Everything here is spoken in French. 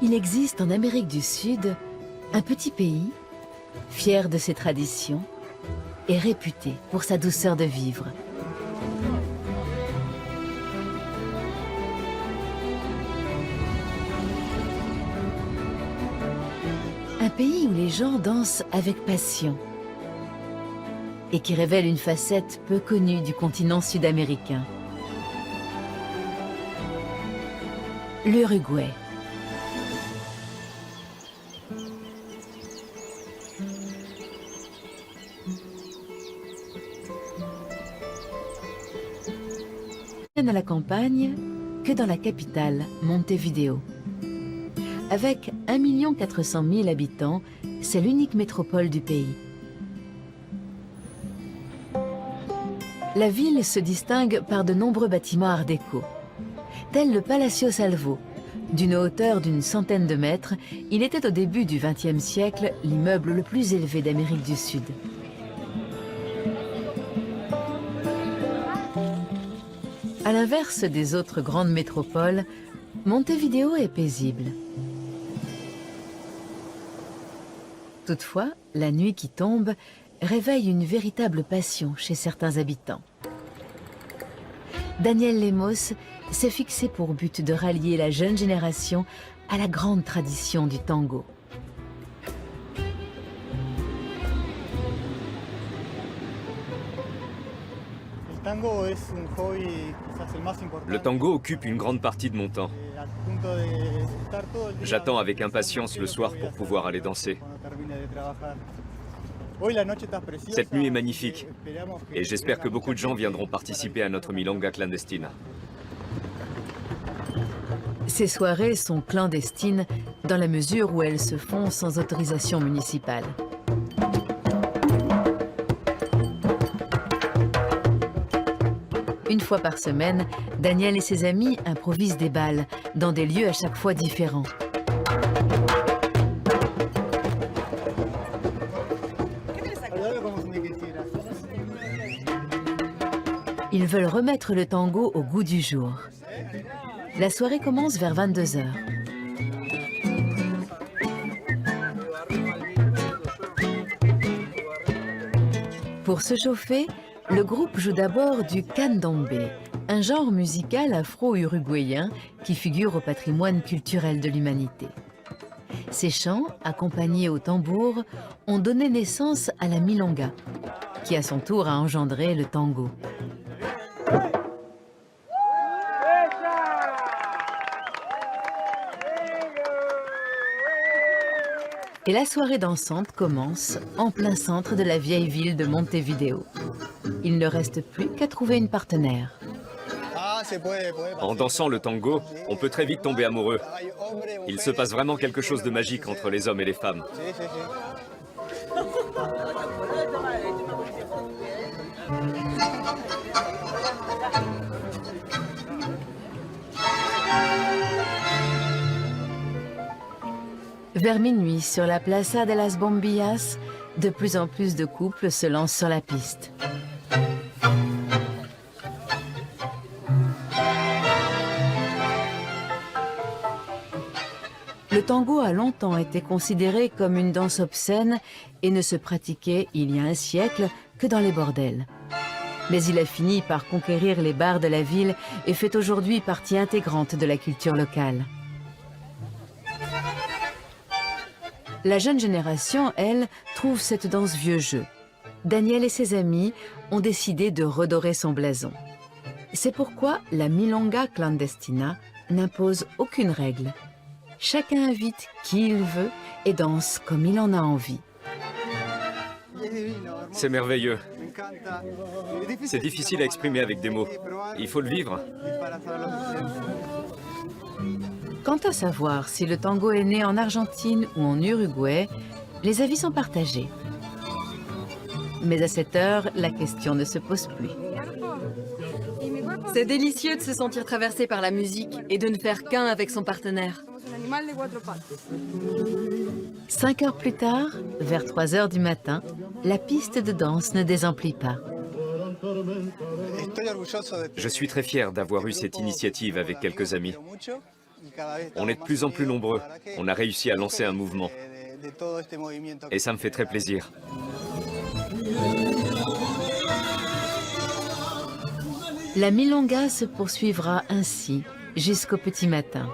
Il existe en Amérique du Sud un petit pays, fier de ses traditions et réputé pour sa douceur de vivre. Un pays où les gens dansent avec passion et qui révèle une facette peu connue du continent sud-américain. L'Uruguay. À la campagne que dans la capitale, Montevideo. Avec 1 400 000 habitants, c'est l'unique métropole du pays. La ville se distingue par de nombreux bâtiments art déco. Tel le Palacio Salvo. D'une hauteur d'une centaine de mètres, il était au début du XXe siècle l'immeuble le plus élevé d'Amérique du Sud. À l'inverse des autres grandes métropoles, Montevideo est paisible. Toutefois, la nuit qui tombe réveille une véritable passion chez certains habitants. Daniel Lemos s'est fixé pour but de rallier la jeune génération à la grande tradition du tango. Le tango occupe une grande partie de mon temps. J'attends avec impatience le soir pour pouvoir aller danser. Cette nuit est magnifique et j'espère que beaucoup de gens viendront participer à notre milonga clandestina. Ces soirées sont clandestines dans la mesure où elles se font sans autorisation municipale. Une fois par semaine, Daniel et ses amis improvisent des bals dans des lieux à chaque fois différents. Ils veulent remettre le tango au goût du jour. La soirée commence vers 22 h. Pour se chauffer, le groupe joue d'abord du candomblé, un genre musical afro-uruguayen qui figure au patrimoine culturel de l'humanité. Ces chants, accompagnés au tambour, ont donné naissance à la milonga, qui à son tour a engendré le tango. Et la soirée dansante commence en plein centre de la vieille ville de Montevideo. Il ne reste plus qu'à trouver une partenaire. En dansant le tango, on peut très vite tomber amoureux. Il se passe vraiment quelque chose de magique entre les hommes et les femmes. Vers minuit, sur la Plaza de las Bombillas, de plus en plus de couples se lancent sur la piste. Le tango a longtemps été considéré comme une danse obscène et ne se pratiquait, il y a un siècle, que dans les bordels. Mais il a fini par conquérir les bars de la ville et fait aujourd'hui partie intégrante de la culture locale. La jeune génération, elle, trouve cette danse vieux jeu. Daniel et ses amis ont décidé de redorer son blason. C'est pourquoi la milonga clandestina n'impose aucune règle. Chacun invite qui il veut et danse comme il en a envie. C'est merveilleux. C'est difficile à exprimer avec des mots. Il faut le vivre. Quant à savoir si le tango est né en Argentine ou en Uruguay, les avis sont partagés. Mais à cette heure, la question ne se pose plus. C'est délicieux de se sentir traversé par la musique et de ne faire qu'un avec son partenaire. 5 heures plus tard, vers 3 h du matin, la piste de danse ne désemplit pas. Je suis très fier d'avoir eu cette initiative avec quelques amis. On est de plus en plus nombreux. On a réussi à lancer un mouvement. Et ça me fait très plaisir. La milonga se poursuivra ainsi jusqu'au petit matin.